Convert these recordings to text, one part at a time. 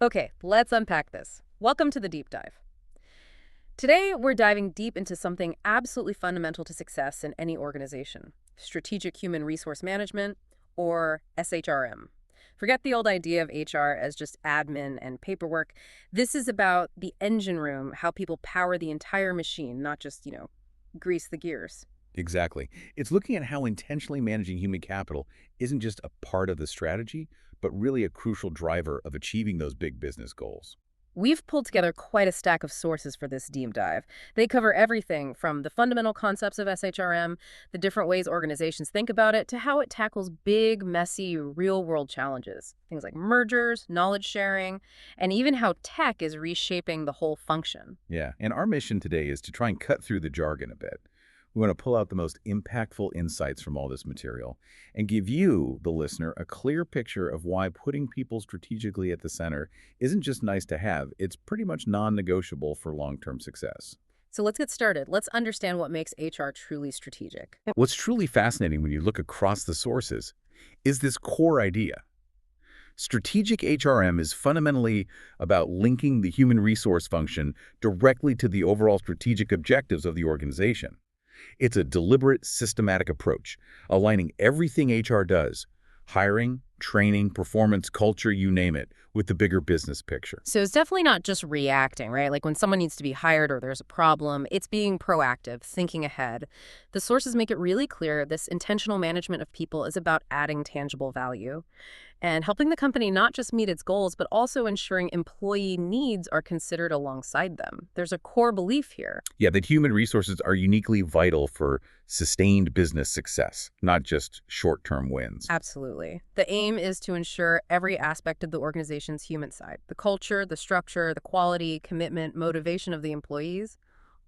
Okay, let's unpack this. Welcome to the deep dive. Today, we're diving deep into something absolutely fundamental to success in any organization: strategic human resource management, or SHRM. Forget the old idea of HR as just admin and paperwork. This is about the engine room, how people power the entire machine, not just, grease the gears. Exactly. It's looking at how intentionally managing human capital isn't just a part of the strategy, but really a crucial driver of achieving those big business goals. We've pulled together quite a stack of sources for this deep dive. They cover everything from the fundamental concepts of SHRM, the different ways organizations think about it, to how it tackles big, messy, real-world challenges. Things like mergers, knowledge sharing, and even how tech is reshaping the whole function. Yeah, and our mission today is to try and cut through the jargon a bit. We want to pull out the most impactful insights from all this material and give you, the listener, a clear picture of why putting people strategically at the center isn't just nice to have, it's pretty much non-negotiable for long-term success. So let's get started. Let's understand what makes HR truly strategic. What's truly fascinating when you look across the sources is this core idea. Strategic HRM is fundamentally about linking the human resource function directly to the overall strategic objectives of the organization. It's a deliberate, systematic approach, aligning everything HR does, hiring, training, performance, culture, you name it, with the bigger business picture. So it's definitely not just reacting, right? Like when someone needs to be hired or there's a problem, it's being proactive, thinking ahead. The sources make it really clear this intentional management of people is about adding tangible value and helping the company not just meet its goals, but also ensuring employee needs are considered alongside them. There's a core belief here. Yeah, that human resources are uniquely vital for sustained business success, not just short-term wins. Absolutely. The aim is to ensure every aspect of the organization's human side, the culture, the structure, the quality, commitment, motivation of the employees,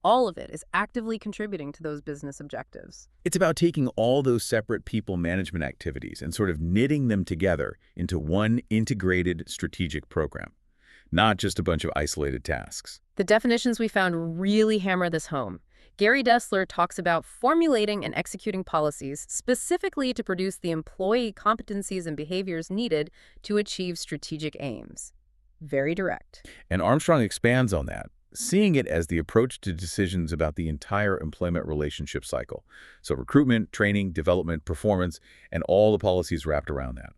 all of it is actively contributing to those business objectives. It's about taking all those separate people management activities and sort of knitting them together into one integrated strategic program, not just a bunch of isolated tasks. The definitions we found really hammer this home. Gary Dessler talks about formulating and executing policies specifically to produce the employee competencies and behaviors needed to achieve strategic aims. Very direct. And Armstrong expands on that, seeing it as the approach to decisions about the entire employment relationship cycle. So recruitment, training, development, performance, and all the policies wrapped around that.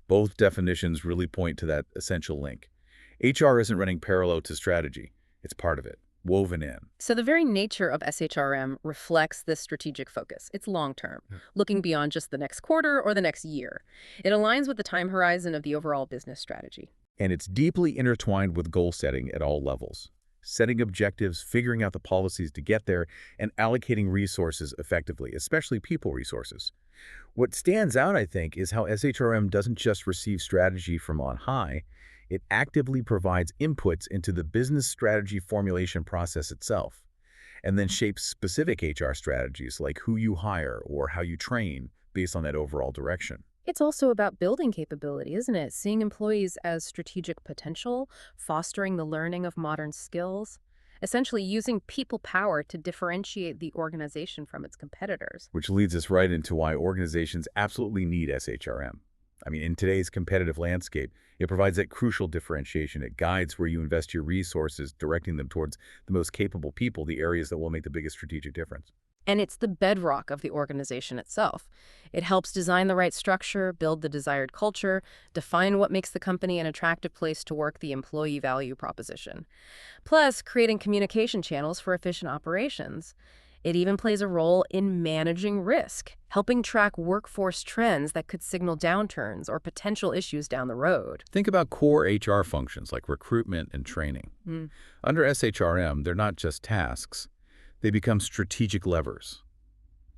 Both definitions really point to that essential link. HR isn't running parallel to strategy. It's part of it, woven in. So the very nature of SHRM reflects this strategic focus. It's long-term, looking beyond just the next quarter or the next year. It aligns with the time horizon of the overall business strategy. And it's deeply intertwined with goal setting at all levels. Setting objectives, figuring out the policies to get there, and allocating resources effectively, especially people resources. What stands out, I think, is how SHRM doesn't just receive strategy from on high, it actively provides inputs into the business strategy formulation process itself, and then shapes specific HR strategies like who you hire or how you train based on that overall direction. It's also about building capability, isn't it? Seeing employees as strategic potential, fostering the learning of modern skills, essentially using people power to differentiate the organization from its competitors. Which leads us right into why organizations absolutely need SHRM. I mean, in today's competitive landscape, it provides that crucial differentiation. It guides where you invest your resources, directing them towards the most capable people, the areas that will make the biggest strategic difference. And it's the bedrock of the organization itself. It helps design the right structure, build the desired culture, define what makes the company an attractive place to work, the employee value proposition. Plus, creating communication channels for efficient operations. It even plays a role in managing risk, helping track workforce trends that could signal downturns or potential issues down the road. Think about core HR functions like recruitment and training. Under SHRM, they're not just tasks. They become strategic levers.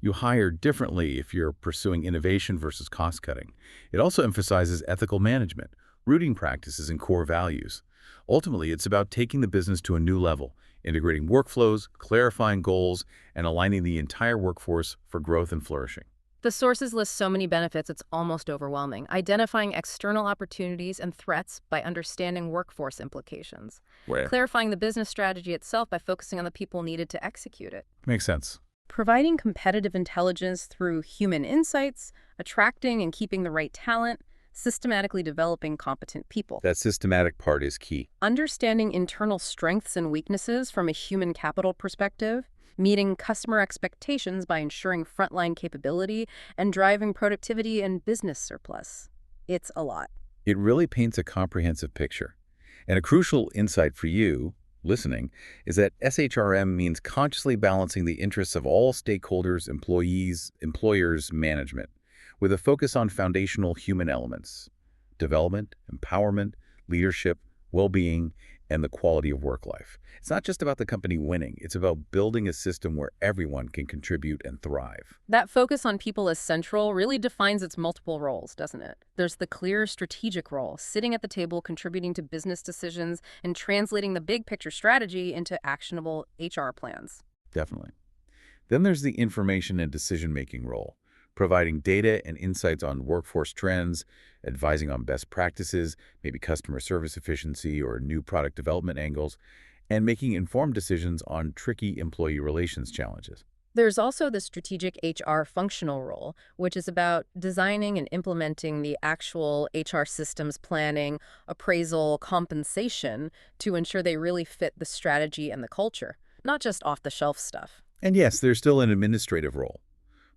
You hire differently if you're pursuing innovation versus cost-cutting. It also emphasizes ethical management, rooting practices, and core values. Ultimately, it's about taking the business to a new level, integrating workflows, clarifying goals, and aligning the entire workforce for growth and flourishing. The sources list so many benefits it's almost overwhelming, identifying external opportunities and threats by understanding workforce implications, Right. clarifying the business strategy itself by focusing on the people needed to execute it, Makes sense. providing competitive intelligence through human insights, attracting and keeping the right talent, systematically developing competent people. That systematic part is key. Understanding internal strengths and weaknesses from a human capital perspective, meeting customer expectations by ensuring frontline capability, and driving productivity and business surplus. It's a lot. It really paints a comprehensive picture. And a crucial insight for you, listening, is that SHRM means consciously balancing the interests of all stakeholders, employees, employers, management, with a focus on foundational human elements: development, empowerment, leadership, well-being, and the quality of work life. It's not just about the company winning. It's about building a system where everyone can contribute and thrive. That focus on people as central really defines its multiple roles, doesn't it? There's the clear strategic role, sitting at the table, contributing to business decisions, and translating the big picture strategy into actionable HR plans. Definitely. Then there's the information and decision-making role, providing data and insights on workforce trends, advising on best practices, maybe customer service efficiency or new product development angles, and making informed decisions on tricky employee relations challenges. There's also the strategic HR functional role, which is about designing and implementing the actual HR systems planning, appraisal, compensation to ensure they really fit the strategy and the culture, not just off-the-shelf stuff. And yes, there's still an administrative role.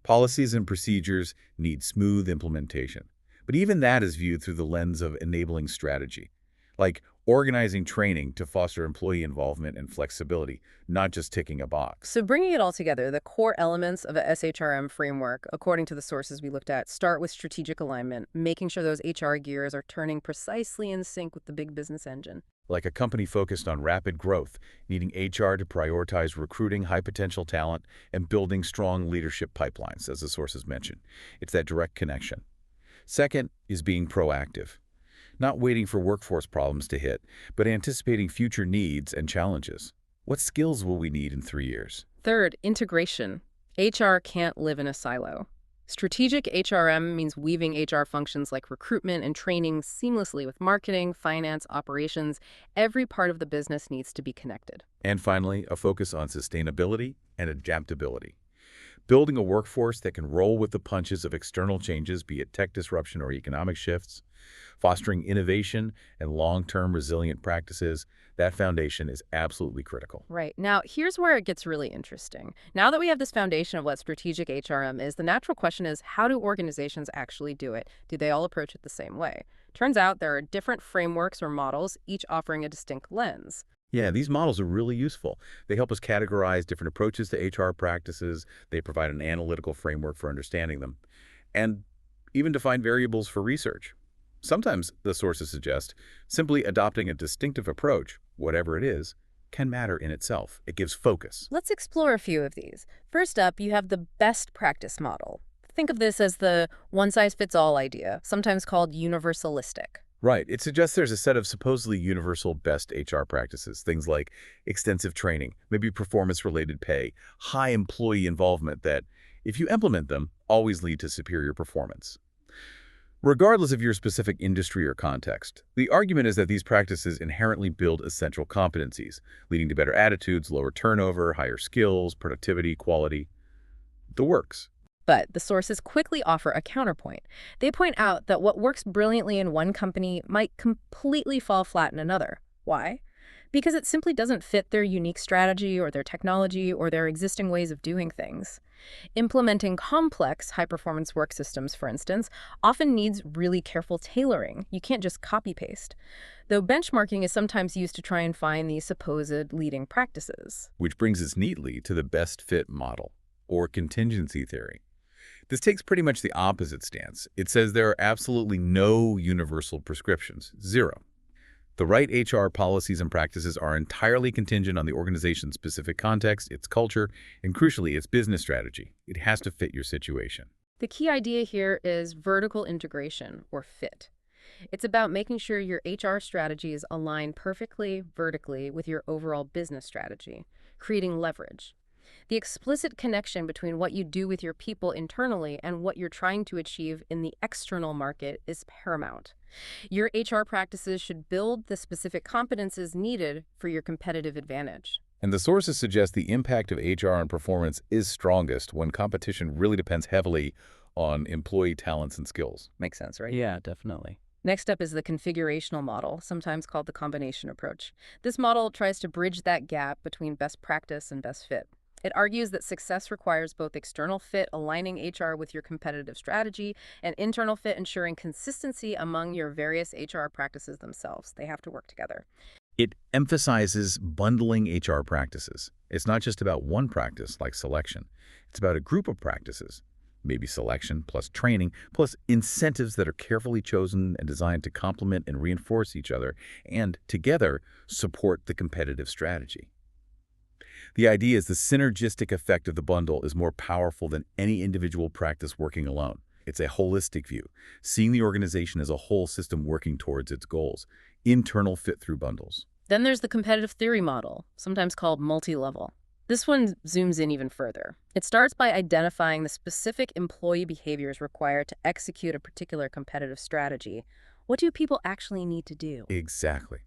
Policies and procedures need smooth implementation. But even that is viewed through the lens of enabling strategy, like organizing training to foster employee involvement and flexibility, not just ticking a box. So bringing it all together, the core elements of a SHRM framework, according to the sources we looked at, start with strategic alignment, making sure those HR gears are turning precisely in sync with the big business engine. Like a company focused on rapid growth, needing HR to prioritize recruiting high-potential talent and building strong leadership pipelines, as the sources mentioned. It's that direct connection. Second is being proactive, not waiting for workforce problems to hit, but anticipating future needs and challenges. What skills will we need in 3 years? Third, integration. HR can't live in a silo. Strategic HRM means weaving HR functions like recruitment and training seamlessly with marketing, finance, operations. Every part of the business needs to be connected. And finally, a focus on sustainability and adaptability. Building a workforce that can roll with the punches of external changes, be it tech disruption or economic shifts, fostering innovation and long-term resilient practices, that foundation is absolutely critical. Right. Now, here's where it gets really interesting. Now that we have this foundation of what strategic HRM is, the natural question is, how do organizations actually do it? Do they all approach it the same way? Turns out there are different frameworks or models, each offering a distinct lens. Yeah, these models are really useful. They help us categorize different approaches to HR practices. They provide an analytical framework for understanding them, and even define variables for research. Sometimes, the sources suggest, simply adopting a distinctive approach, whatever it is, can matter in itself. It gives focus. Let's explore a few of these. First up, you have the best practice model. Think of this as the one-size-fits-all idea, sometimes called universalistic. Right. It suggests there's a set of supposedly universal best HR practices, things like extensive training, maybe performance-related pay, high employee involvement that, if you implement them, always lead to superior performance. Regardless of your specific industry or context, the argument is that these practices inherently build essential competencies, leading to better attitudes, lower turnover, higher skills, productivity, quality. The works. But the sources quickly offer a counterpoint. They point out that what works brilliantly in one company might completely fall flat in another. Why? Because it simply doesn't fit their unique strategy or their technology or their existing ways of doing things. Implementing complex high-performance work systems, for instance, often needs really careful tailoring. You can't just copy-paste. Though benchmarking is sometimes used to try and find these supposed leading practices. Which brings us neatly to the best fit model, or contingency theory. This takes pretty much the opposite stance. It says there are absolutely no universal prescriptions, zero. The right HR policies and practices are entirely contingent on the organization's specific context, its culture, and crucially, its business strategy. It has to fit your situation. The key idea here is vertical integration, or FIT. It's about making sure your HR strategies align perfectly vertically with your overall business strategy, creating leverage. The explicit connection between what you do with your people internally and what you're trying to achieve in the external market is paramount. Your HR practices should build the specific competences needed for your competitive advantage. And the sources suggest the impact of HR on performance is strongest when competition really depends heavily on employee talents and skills. Makes sense, right? Yeah, definitely. Next up is the configurational model, sometimes called the combination approach. This model tries to bridge that gap between best practice and best fit. It argues that success requires both external fit, aligning HR with your competitive strategy, and internal fit, ensuring consistency among your various HR practices themselves. They have to work together. It emphasizes bundling HR practices. It's not just about one practice like selection. It's about a group of practices, maybe selection plus training, plus incentives that are carefully chosen and designed to complement and reinforce each other, and together support the competitive strategy. The idea is the synergistic effect of the bundle is more powerful than any individual practice working alone. It's a holistic view, seeing the organization as a whole system working towards its goals. Internal fit through bundles. Then there's the competitive theory model, sometimes called multi-level. This one zooms in even further. It starts by identifying the specific employee behaviors required to execute a particular competitive strategy. What do people actually need to do? Exactly.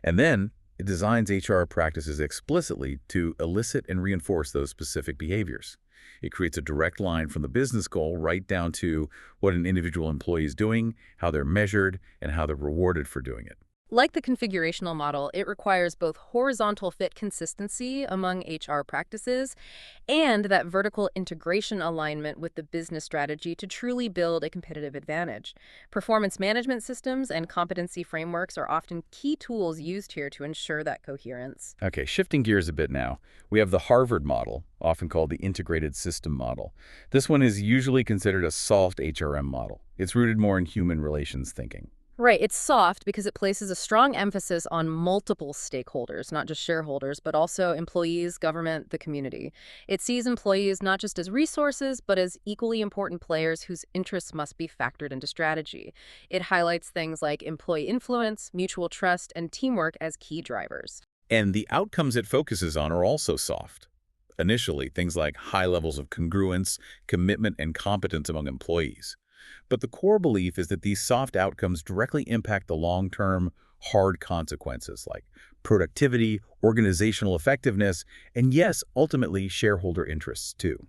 And then it designs HR practices explicitly to elicit and reinforce those specific behaviors. It creates a direct line from the business goal right down to what an individual employee is doing, how they're measured, and how they're rewarded for doing it. Like the configurational model, it requires both horizontal fit consistency among HR practices and that vertical integration alignment with the business strategy to truly build a competitive advantage. Performance management systems and competency frameworks are often key tools used here to ensure that coherence. Okay, shifting gears a bit now, we have the Harvard model, often called the integrated system model. This one is usually considered a soft HRM model. It's rooted more in human relations thinking. Right, it's soft because it places a strong emphasis on multiple stakeholders, not just shareholders, but also employees, government, the community. It sees employees not just as resources, but as equally important players whose interests must be factored into strategy. It highlights things like employee influence, mutual trust, and teamwork as key drivers. And the outcomes it focuses on are also soft. Initially, things like high levels of congruence, commitment, and competence among employees. But the core belief is that these soft outcomes directly impact the long-term, hard consequences like productivity, organizational effectiveness, and yes, ultimately, shareholder interests too.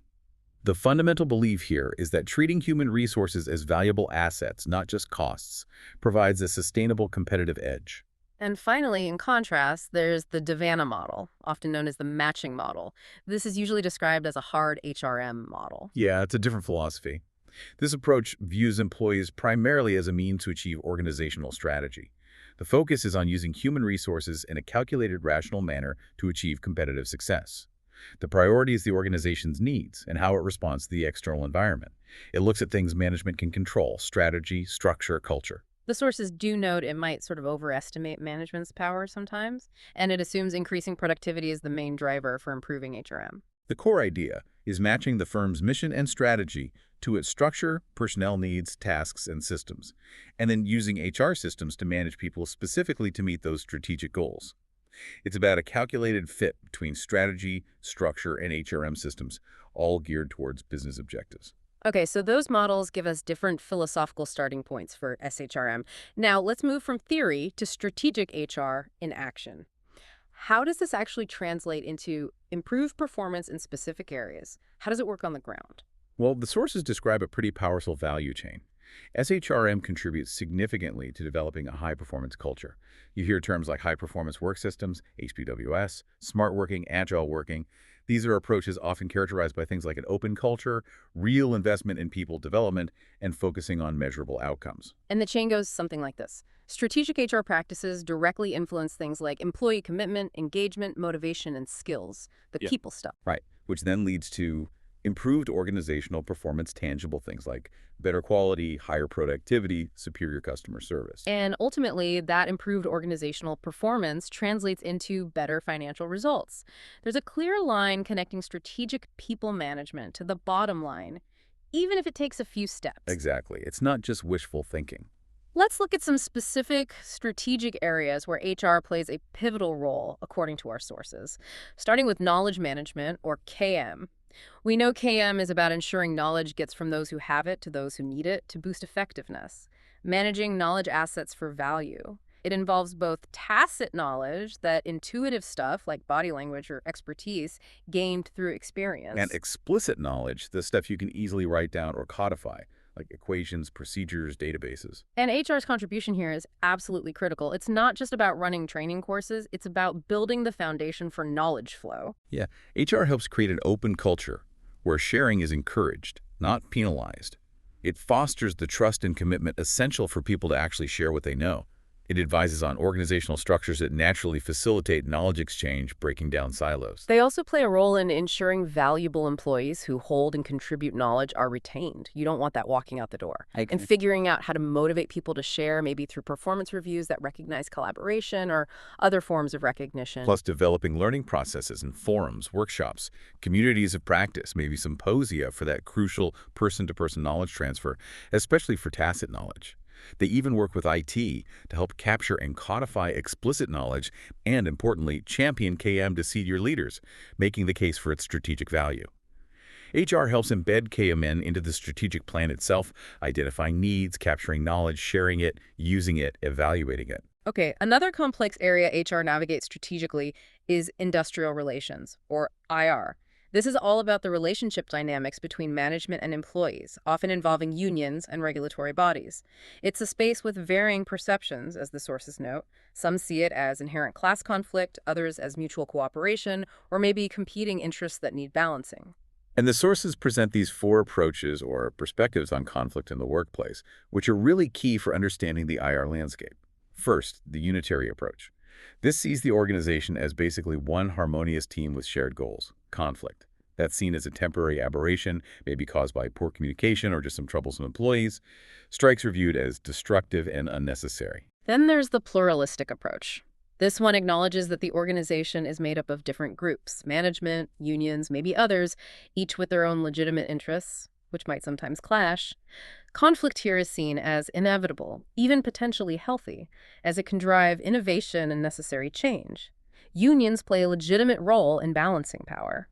The fundamental belief here is that treating human resources as valuable assets, not just costs, provides a sustainable competitive edge. And finally, in contrast, there's the Davana model, often known as the matching model. This is usually described as a hard HRM model. Yeah, it's a different philosophy. This approach views employees primarily as a means to achieve organizational strategy. The focus is on using human resources in a calculated, rational manner to achieve competitive success. The priority is the organization's needs and how it responds to the external environment. It looks at things management can control: strategy, structure, culture. The sources do note it might sort of overestimate management's power sometimes, and it assumes increasing productivity is the main driver for improving HRM. The core idea is matching the firm's mission and strategy to its structure, personnel needs, tasks, and systems, and then using HR systems to manage people specifically to meet those strategic goals. It's about a calculated fit between strategy, structure, and HRM systems, all geared towards business objectives. Okay, so those models give us different philosophical starting points for SHRM. Now, let's move from theory to strategic HR in action. How does this actually translate into improved performance in specific areas? How does it work on the ground? Well, the sources describe a pretty powerful value chain. SHRM contributes significantly to developing a high-performance culture. You hear terms like high-performance work systems, HPWS, smart working, agile working. These are approaches often characterized by things like an open culture, real investment in people development, and focusing on measurable outcomes. And the chain goes something like this. Strategic HR practices directly influence things like employee commitment, engagement, motivation, and skills, the people stuff. Right, which then leads to improved organizational performance, tangible things like better quality, higher productivity, superior customer service. And ultimately, that improved organizational performance translates into better financial results. There's a clear line connecting strategic people management to the bottom line, even if it takes a few steps. Exactly. It's not just wishful thinking. Let's look at some specific strategic areas where HR plays a pivotal role, according to our sources. Starting with knowledge management, or KM. We know KM is about ensuring knowledge gets from those who have it to those who need it to boost effectiveness, managing knowledge assets for value. It involves both tacit knowledge, that intuitive stuff like body language or expertise gained through And experience. explicit knowledge, the stuff you can easily write down or codify, like equations, procedures, databases. And HR's contribution here is absolutely critical. It's not just about running training courses, it's about building the foundation for knowledge flow. Yeah, HR helps create an open culture where sharing is encouraged, not penalized. It fosters the trust and commitment essential for people to actually share what they know. It advises on organizational structures that naturally facilitate knowledge exchange, breaking down silos. They also play a role in ensuring valuable employees who hold and contribute knowledge are retained. You don't want that walking out the door. And Okay. figuring out how to motivate people to share, maybe through performance reviews that recognize collaboration or other forms of recognition. Plus developing learning processes and forums, workshops, communities of practice, maybe symposia for that crucial person-to-person knowledge transfer, especially for tacit knowledge. They even work with IT to help capture and codify explicit knowledge and, importantly, champion KM to senior leaders, making the case for its strategic value. HR helps embed KMN into the strategic plan itself, identifying needs, capturing knowledge, sharing it, using it, evaluating it. Okay, another complex area HR navigates strategically is industrial relations, or IR. This is all about the relationship dynamics between management and employees, often involving unions and regulatory bodies. It's a space with varying perceptions, as the sources note. Some see it as inherent class conflict, others as mutual cooperation, or maybe competing interests that need balancing. And the sources present these four approaches or perspectives on conflict in the workplace, which are really key for understanding the IR landscape. First, the unitary approach. This sees the organization as basically one harmonious team with shared goals, conflict. That's seen as a temporary aberration, maybe caused by poor communication or just some troublesome employees. Strikes are viewed as destructive and unnecessary. Then there's the pluralistic approach. This one acknowledges that the organization is made up of different groups, management, unions, maybe others, each with their own legitimate interests, which might sometimes clash. Conflict here is seen as inevitable, even potentially healthy, as it can drive innovation and necessary change. Unions play a legitimate role in balancing power.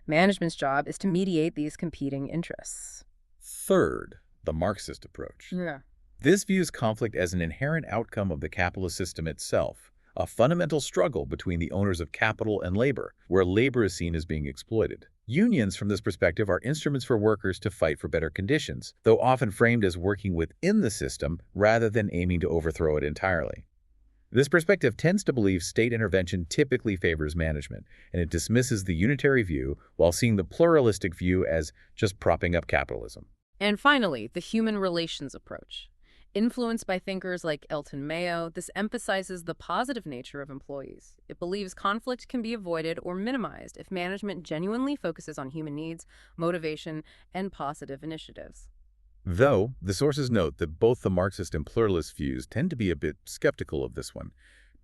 Management's job is to mediate these competing interests. Third, the Marxist approach. Yeah. This views conflict as an inherent outcome of the capitalist system itself, a fundamental struggle between the owners of capital and labor, where labor is seen as being exploited. Unions, from this perspective, are instruments for workers to fight for better conditions, though often framed as working within the system rather than aiming to overthrow it entirely. This perspective tends to believe state intervention typically favors management, and it dismisses the unitary view while seeing the pluralistic view as just propping up capitalism. And finally, the human relations approach. Influenced by thinkers like Elton Mayo, this emphasizes the positive nature of employees. It believes conflict can be avoided or minimized if management genuinely focuses on human needs, motivation, and positive initiatives. Though, the sources note that both the Marxist and pluralist views tend to be a bit skeptical of this one,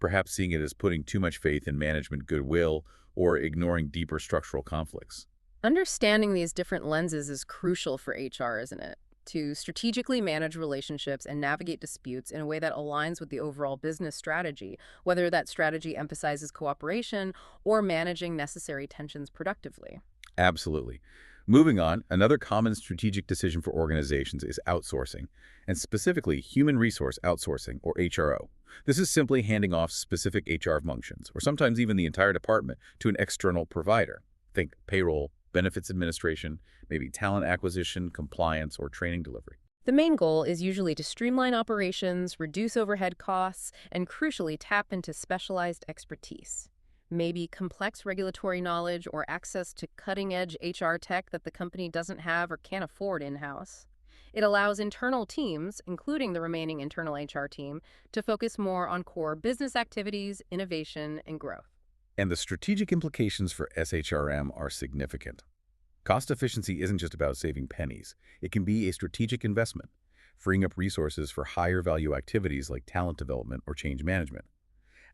perhaps seeing it as putting too much faith in management goodwill or ignoring deeper structural conflicts. Understanding these different lenses is crucial for HR, isn't it? To strategically manage relationships and navigate disputes in a way that aligns with the overall business strategy, whether that strategy emphasizes cooperation or managing necessary tensions productively. Absolutely. Moving on, another common strategic decision for organizations is outsourcing, and specifically human resource outsourcing, or HRO. This is simply handing off specific HR functions, or sometimes even the entire department, to an external provider. Think payroll, benefits administration, maybe talent acquisition, compliance, or training delivery. The main goal is usually to streamline operations, reduce overhead costs, and crucially tap into specialized expertise. Maybe complex regulatory knowledge or access to cutting-edge HR tech that the company doesn't have or can't afford in-house. It allows internal teams, including the remaining internal HR team, to focus more on core business activities, innovation, and growth. And the strategic implications for SHRM are significant. Cost efficiency isn't just about saving pennies. It can be a strategic investment, freeing up resources for higher value activities like talent development or change management.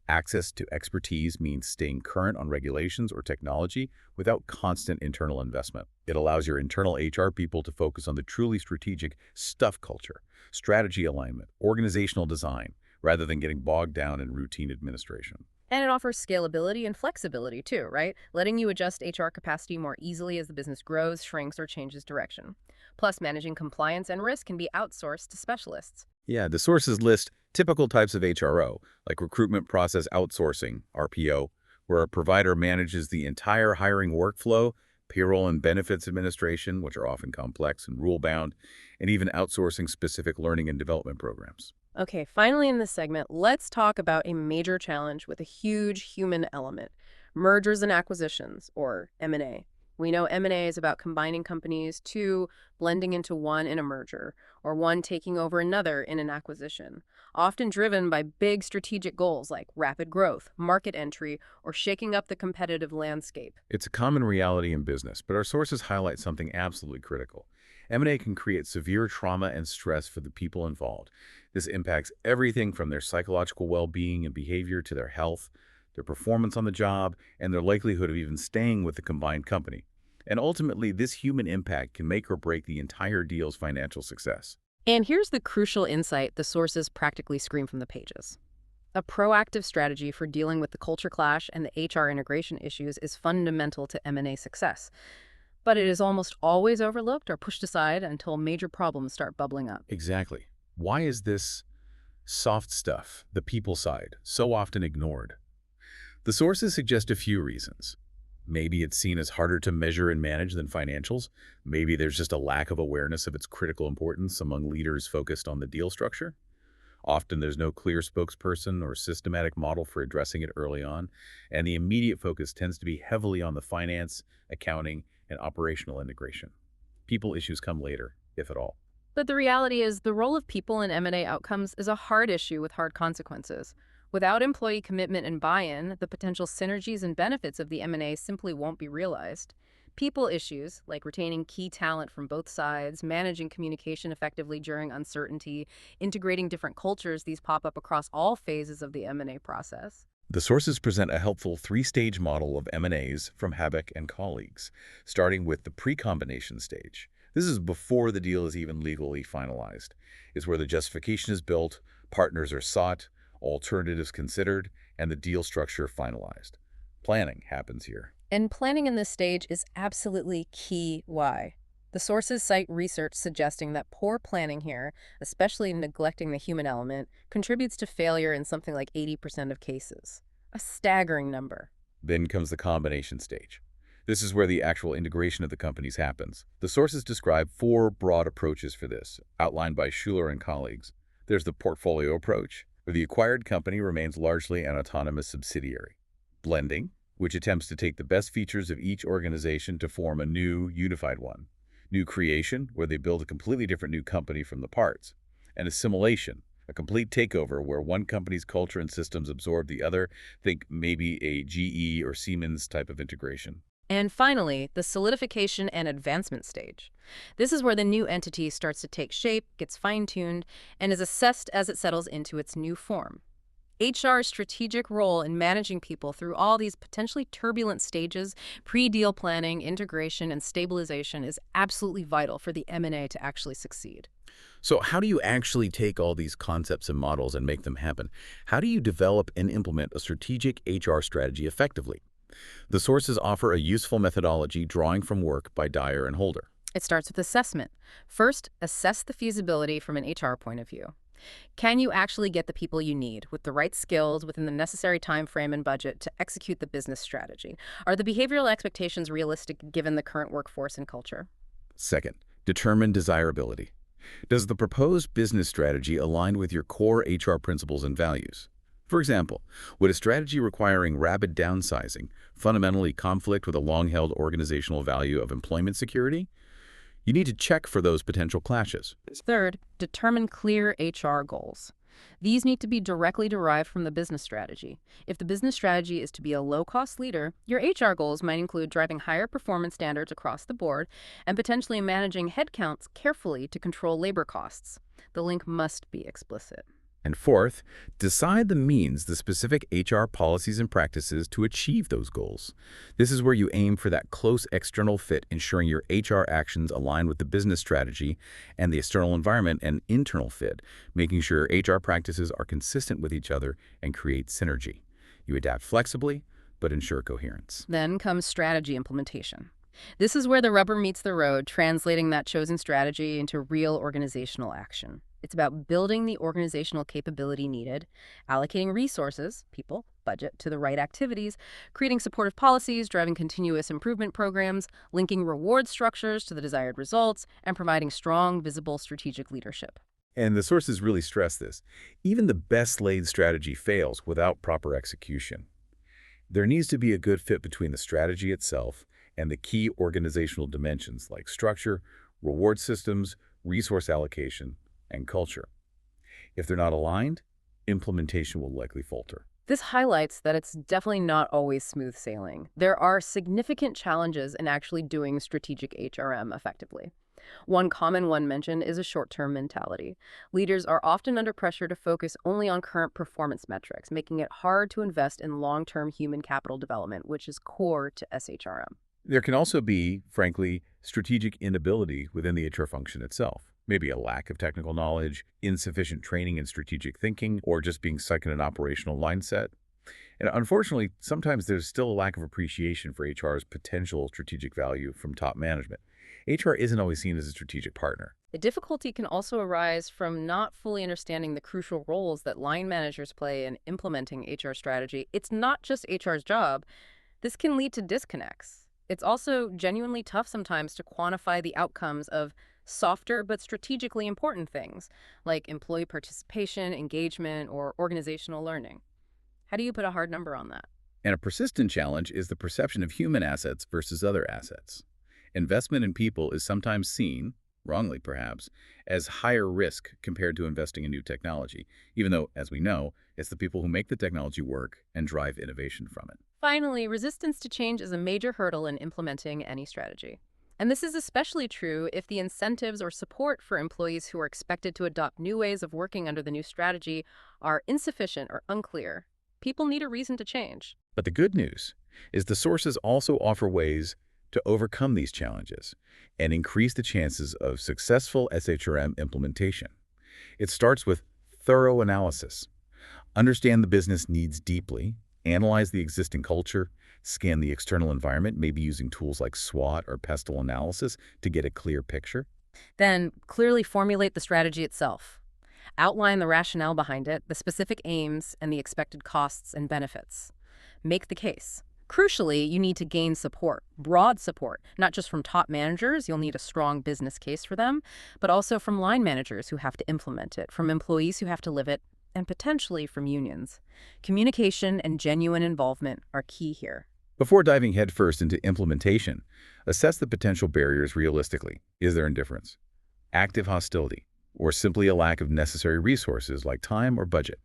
Access to expertise means staying current on regulations or technology without constant internal investment. It allows your internal HR people to focus on the truly strategic stuff culture, strategy alignment, organizational design, rather than getting bogged down in routine administration. And it offers scalability and flexibility too, right? Letting you adjust HR capacity more easily as the business grows, shrinks, or changes direction. Plus, managing compliance and risk can be outsourced to specialists. Yeah, the sources list Typical types of HRO, like recruitment process outsourcing, RPO, where a provider manages the entire hiring workflow, payroll and benefits administration, which are often complex and rule-bound, and even outsourcing specific learning and development programs. Okay, finally in this segment, let's talk about a major challenge with a huge human element, mergers and acquisitions, or M&A. We know M&A is about combining companies, two blending into one in a merger, or one taking over another in an acquisition, often driven by big strategic goals like rapid growth, market entry, or shaking up the competitive landscape. It's a common reality in business, but our sources highlight something absolutely critical. M&A can create severe trauma and stress for the people involved. This impacts everything from their psychological well-being and behavior to their health, their performance on the job, and their likelihood of even staying with the combined company. And ultimately, this human impact can make or break the entire deal's financial success. And here's the crucial insight the sources practically scream from the pages. A proactive strategy for dealing with the culture clash and the HR integration issues is fundamental to M&A success. But it is almost always overlooked or pushed aside until major problems start bubbling up. Exactly. Why is this soft stuff, the people side, so often ignored? The sources suggest a few reasons. Maybe it's seen as harder to measure and manage than financials. Maybe there's just a lack of awareness of its critical importance among leaders focused on the deal structure. Often there's no clear spokesperson or systematic model for addressing it early on, and the immediate focus tends to be heavily on the finance, accounting, and operational integration. People issues come later, if at all. But the reality is the role of people in M&A outcomes is a hard issue with hard consequences. Without employee commitment and buy-in, the potential synergies and benefits of the M&A simply won't be realized. People issues, like retaining key talent from both sides, managing communication effectively during uncertainty, integrating different cultures, these pop up across all phases of the M&A process. The sources present a helpful three-stage model of M&As from Habak and colleagues, starting with the pre-combination stage. This is before the deal is even legally finalized. It's where the justification is built, partners are sought, alternatives considered, and the deal structure finalized. Planning happens here. And planning in this stage is absolutely key. Why? The sources cite research suggesting that poor planning here, especially neglecting the human element, contributes to failure in something like 80% of cases. A staggering number. Then comes the combination stage. This is where the actual integration of the companies happens. The sources describe four broad approaches for this, outlined by Schuler and colleagues. There's the portfolio approach, where the acquired company remains largely an autonomous subsidiary. Blending, which attempts to take the best features of each organization to form a new, unified one. New creation, where they build a completely different new company from the parts. And assimilation, a complete takeover where one company's culture and systems absorb the other. Think maybe a GE or Siemens type of integration. And finally, the solidification and advancement stage. This is where the new entity starts to take shape, gets fine-tuned, and is assessed as it settles into its new form. HR's strategic role in managing people through all these potentially turbulent stages, pre-deal planning, integration, and stabilization is absolutely vital for the M&A to actually succeed. So how do you actually take all these concepts and models and make them happen? How do you develop and implement a strategic HR strategy effectively? The sources offer a useful methodology drawing from work by Dyer and Holder. It starts with assessment. First, assess the feasibility from an HR point of view. Can you actually get the people you need with the right skills within the necessary time frame and budget to execute the business strategy? Are the behavioral expectations realistic given the current workforce and culture? Second, determine desirability. Does the proposed business strategy align with your core HR principles and values? For example, would a strategy requiring rapid downsizing fundamentally conflict with a long-held organizational value of employment security? You need to check for those potential clashes. Third, determine clear HR goals. These need to be directly derived from the business strategy. If the business strategy is to be a low-cost leader, your HR goals might include driving higher performance standards across the board and potentially managing headcounts carefully to control labor costs. The link must be explicit. And fourth, decide the means, the specific HR policies and practices to achieve those goals. This is where you aim for that close external fit, ensuring your HR actions align with the business strategy and the external environment and internal fit, making sure HR practices are consistent with each other and create synergy. You adapt flexibly, but ensure coherence. Then comes strategy implementation. This is where the rubber meets the road, translating that chosen strategy into real organizational action. It's about building the organizational capability needed, allocating resources, people, budget, to the right activities, creating supportive policies, driving continuous improvement programs, linking reward structures to the desired results, and providing strong, visible strategic leadership. And the sources really stress this. Even the best-laid strategy fails without proper execution. There needs to be a good fit between the strategy itself and the key organizational dimensions like structure, reward systems, resource allocation, and culture. If they're not aligned, implementation will likely falter. This highlights that it's definitely not always smooth sailing. There are significant challenges in actually doing strategic HRM effectively. One common one mentioned is a short-term mentality. Leaders are often under pressure to focus only on current performance metrics, making it hard to invest in long-term human capital development, which is core to SHRM. There can also be, frankly, strategic inability within the HR function itself. Maybe a lack of technical knowledge, insufficient training in strategic thinking, or just being stuck in an operational mindset. And unfortunately, sometimes there's still a lack of appreciation for HR's potential strategic value from top management. HR isn't always seen as a strategic partner. The difficulty can also arise from not fully understanding the crucial roles that line managers play in implementing HR strategy. It's not just HR's job. This can lead to disconnects. It's also genuinely tough sometimes to quantify the outcomes of softer but strategically important things, like employee participation, engagement, or organizational learning. How do you put a hard number on that? And a persistent challenge is the perception of human assets versus other assets. Investment in people is sometimes seen, wrongly perhaps, as higher risk compared to investing in new technology, even though, as we know, it's the people who make the technology work and drive innovation from it. Finally, resistance to change is a major hurdle in implementing any strategy. And this is especially true if the incentives or support for employees who are expected to adopt new ways of working under the new strategy are insufficient or unclear. People need a reason to change. But the good news is the sources also offer ways to overcome these challenges and increase the chances of successful SHRM implementation. It starts with thorough analysis. Understand the business needs deeply, analyze the existing culture, scan the external environment, maybe using tools like SWOT or pestle analysis to get a clear picture. Then, clearly formulate the strategy itself. Outline the rationale behind it, the specific aims, and the expected costs and benefits. Make the case. Crucially, you need to gain support, broad support, not just from top managers, you'll need a strong business case for them, but also from line managers who have to implement it, from employees who have to live it, and potentially from unions. Communication and genuine involvement are key here. Before diving headfirst into implementation, assess the potential barriers realistically. Is there indifference, active hostility, or simply a lack of necessary resources like time or budget?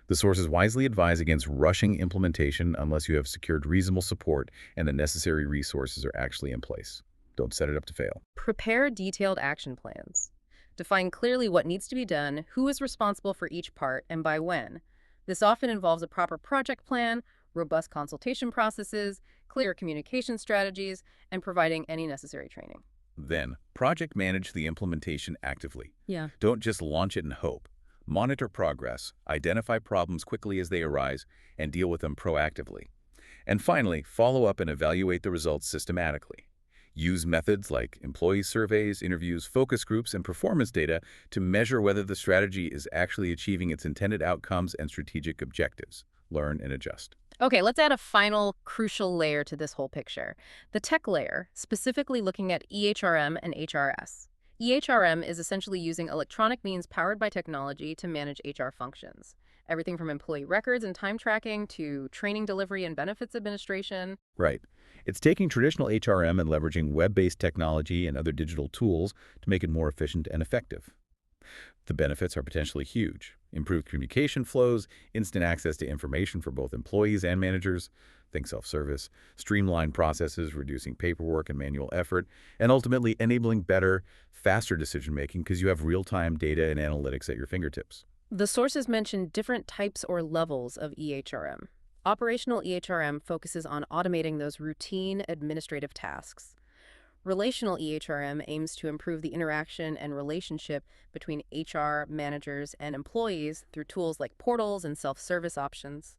The sources wisely advise against rushing implementation unless you have secured reasonable support and the necessary resources are actually in place. Don't set it up to fail. Prepare detailed action plans. Define clearly what needs to be done, who is responsible for each part, and by when. This often involves a proper project plan, robust consultation processes, clear communication strategies, and providing any necessary training. Then, project manage the implementation actively. Yeah. Don't just launch it and hope. Monitor progress, identify problems quickly as they arise, and deal with them proactively. And finally, follow up and evaluate the results systematically. Use methods like employee surveys, interviews, focus groups, and performance data to measure whether the strategy is actually achieving its intended outcomes and strategic objectives. Learn and adjust. Okay, let's add a final crucial layer to this whole picture. The tech layer, specifically looking at EHRM and HRS. EHRM is essentially using electronic means powered by technology to manage HR functions. Everything from employee records and time tracking to training delivery and benefits administration. Right. It's taking traditional HRM and leveraging web-based technology and other digital tools to make it more efficient and effective. The benefits are potentially huge. Improved communication flows, instant access to information for both employees and managers, think self-service, streamlined processes, reducing paperwork and manual effort, and ultimately enabling better, faster decision-making because you have real-time data and analytics at your fingertips. The sources mention different types or levels of EHRM. Operational EHRM focuses on automating those routine administrative tasks. Relational EHRM aims to improve the interaction and relationship between HR managers and employees through tools like portals and self-service options.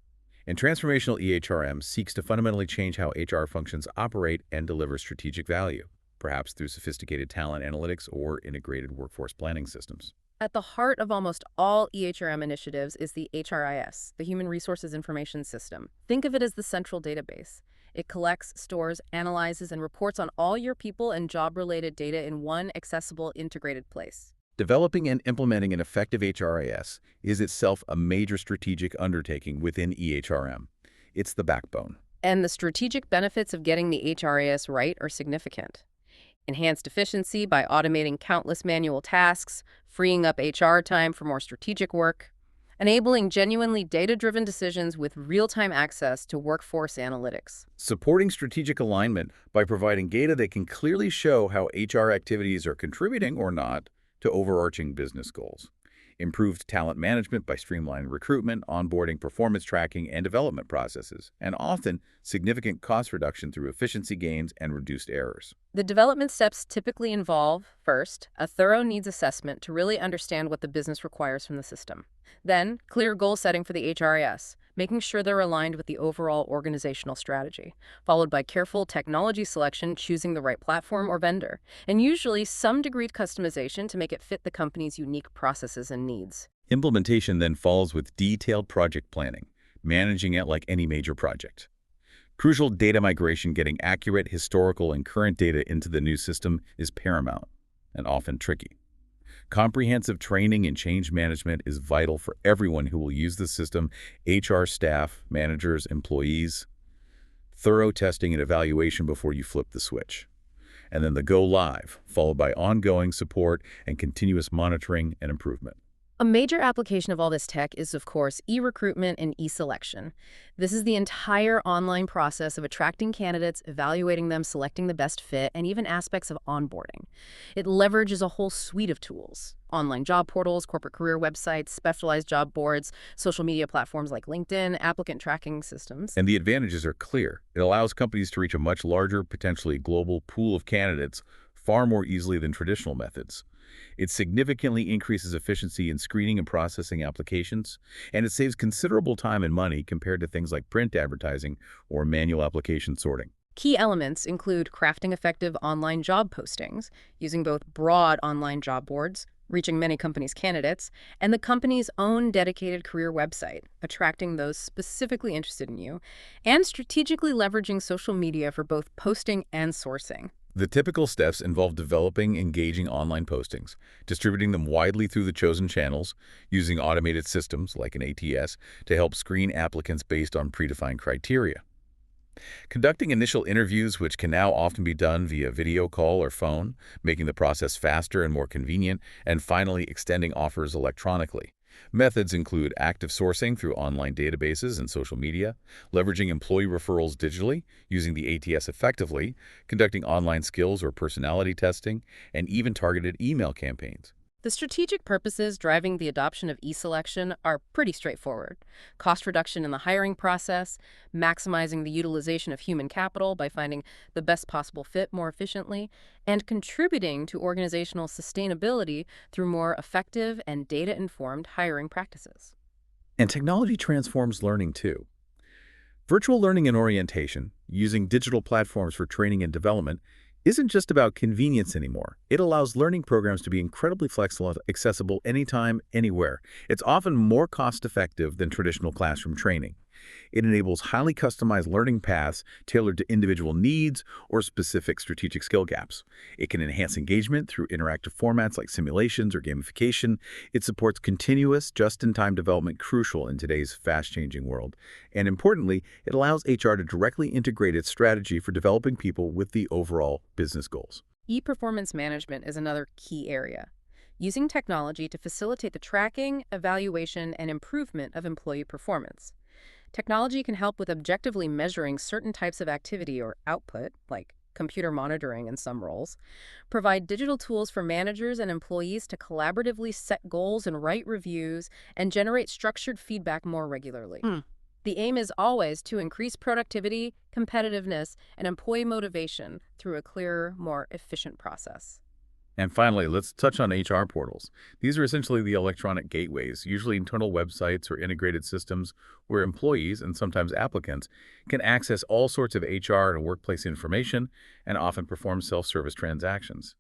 And transformational EHRM seeks to fundamentally change how HR functions operate and deliver strategic value, perhaps through sophisticated talent analytics or integrated workforce planning systems. At the heart of almost all EHRM initiatives is the HRIS, the Human Resources Information System. Think of it as the central database. It collects, stores, analyzes, and reports on all your people and job-related data in one accessible, integrated place. Developing and implementing an effective HRIS is itself a major strategic undertaking within EHRM. It's the backbone. And the strategic benefits of getting the HRIS right are significant. Enhanced efficiency by automating countless manual tasks, freeing up HR time for more strategic work, enabling genuinely data-driven decisions with real-time access to workforce analytics. Supporting strategic alignment by providing data that can clearly show how HR activities are contributing or not to overarching business goals. Improved talent management by streamlining recruitment, onboarding, performance tracking, and development processes, and often significant cost reduction through efficiency gains and reduced errors. The development steps typically involve, first, a thorough needs assessment to really understand what the business requires from the system. Then, clear goal setting for the HRIS, making sure they're aligned with the overall organizational strategy, followed by careful technology selection, choosing the right platform or vendor, and usually some degree of customization to make it fit the company's unique processes and needs. Implementation then follows with detailed project planning, managing it like any major project. Crucial data migration, getting accurate, historical, and current data into the new system is paramount and often tricky. Comprehensive training and change management is vital for everyone who will use the system: HR staff, managers, employees. Thorough testing and evaluation before you flip the switch. And then the go live, followed by ongoing support and continuous monitoring and improvement. A major application of all this tech is, of course, e-recruitment and e-selection. This is the entire online process of attracting candidates, evaluating them, selecting the best fit, and even aspects of onboarding. It leverages a whole suite of tools: online job portals, corporate career websites, specialized job boards, social media platforms like LinkedIn, applicant tracking systems. And the advantages are clear. It allows companies to reach a much larger, potentially global pool of candidates far more easily than traditional methods. It significantly increases efficiency in screening and processing applications, and it saves considerable time and money compared to things like print advertising or manual application sorting. Key elements include crafting effective online job postings, using both broad online job boards, reaching many companies' candidates, and the company's own dedicated career website, attracting those specifically interested in you, and strategically leveraging social media for both posting and sourcing. The typical steps involve developing engaging online postings, distributing them widely through the chosen channels, using automated systems like an ATS to help screen applicants based on predefined criteria, conducting initial interviews, which can now often be done via video call or phone, making the process faster and more convenient, and finally extending offers electronically. Methods include active sourcing through online databases and social media, leveraging employee referrals digitally, using the ATS effectively, conducting online skills or personality testing, and even targeted email campaigns. The strategic purposes driving the adoption of e-selection are pretty straightforward: cost reduction in the hiring process, maximizing the utilization of human capital by finding the best possible fit more efficiently, and contributing to organizational sustainability through more effective and data-informed hiring practices. And technology transforms learning too. Virtual learning and orientation, using digital platforms for training and development, isn't just about convenience anymore. It allows learning programs to be incredibly flexible and accessible anytime, anywhere. It's often more cost-effective than traditional classroom training. It enables highly customized learning paths tailored to individual needs or specific strategic skill gaps. It can enhance engagement through interactive formats like simulations or gamification. It supports continuous, just-in-time development, crucial in today's fast-changing world. And importantly, it allows HR to directly integrate its strategy for developing people with the overall business goals. E-performance management is another key area, using technology to facilitate the tracking, evaluation, and improvement of employee performance. Technology can help with objectively measuring certain types of activity or output, like computer monitoring in some roles, provide digital tools for managers and employees to collaboratively set goals and write reviews, and generate structured feedback more regularly. The aim is always to increase productivity, competitiveness, and employee motivation through a clearer, more efficient process. And finally, let's touch on HR portals. These are essentially the electronic gateways, usually internal websites or integrated systems where employees, and sometimes applicants, can access all sorts of HR and workplace information and often perform self-service transactions.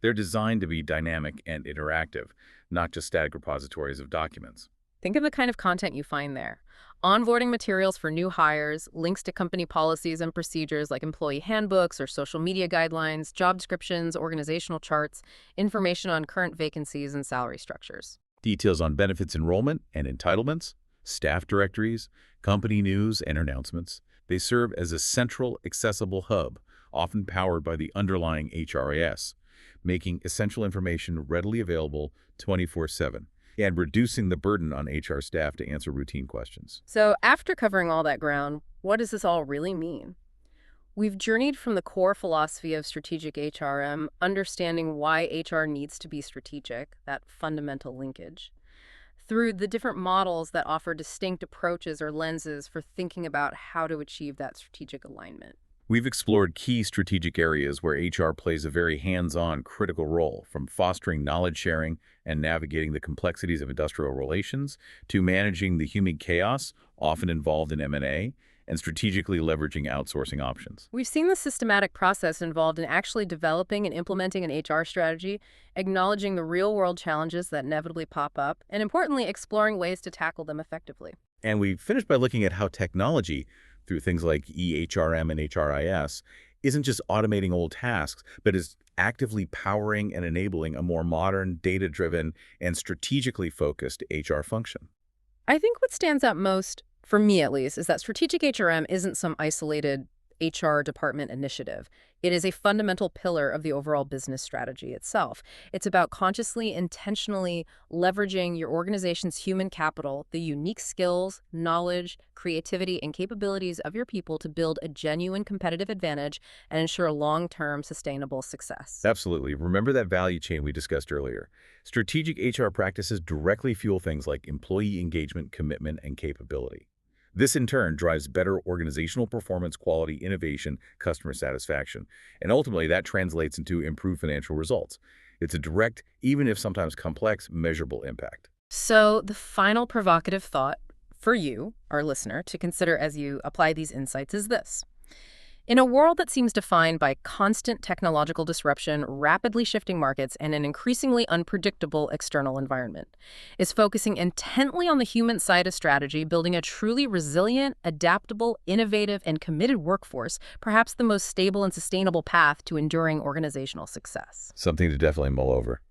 They're designed to be dynamic and interactive, not just static repositories of documents. Think of the kind of content you find there. Onboarding materials for new hires, links to company policies and procedures like employee handbooks or social media guidelines, job descriptions, organizational charts, information on current vacancies and salary structures. Details on benefits enrollment and entitlements, staff directories, company news and announcements. They serve as a central, accessible hub, often powered by the underlying HRIS, making essential information readily available 24/7 and reducing the burden on HR staff to answer routine questions. So after covering all that ground, what does this all really mean? We've journeyed from the core philosophy of strategic HRM, understanding why HR needs to be strategic, that fundamental linkage, through the different models that offer distinct approaches or lenses for thinking about how to achieve that strategic alignment. We've explored key strategic areas where HR plays a very hands-on, critical role, from fostering knowledge sharing and navigating the complexities of industrial relations to managing the human chaos often involved in M&A and strategically leveraging outsourcing options. We've seen the systematic process involved in actually developing and implementing an HR strategy, acknowledging the real-world challenges that inevitably pop up, and importantly, exploring ways to tackle them effectively. And we finished by looking at how technology, through things like EHRM and HRIS, isn't just automating old tasks, but is actively powering and enabling a more modern, data-driven, and strategically focused HR function. I think what stands out most, for me at least, is that strategic HRM isn't some isolated HR department initiative. It is a fundamental pillar of the overall business strategy itself. It's about consciously, intentionally leveraging your organization's human capital, the unique skills, knowledge, creativity, and capabilities of your people to build a genuine competitive advantage and ensure long-term sustainable success. Absolutely. Remember that value chain we discussed earlier. Strategic HR practices directly fuel things like employee engagement, commitment, and capability. This, in turn, drives better organizational performance, quality, innovation, customer satisfaction, and ultimately that translates into improved financial results. It's a direct, even if sometimes complex, measurable impact. So the final provocative thought for you, our listener, to consider as you apply these insights is this. In a world that seems defined by constant technological disruption, rapidly shifting markets, and an increasingly unpredictable external environment, is focusing intently on the human side of strategy, building a truly resilient, adaptable, innovative, and committed workforce, perhaps the most stable and sustainable path to enduring organizational success. Something to definitely mull over.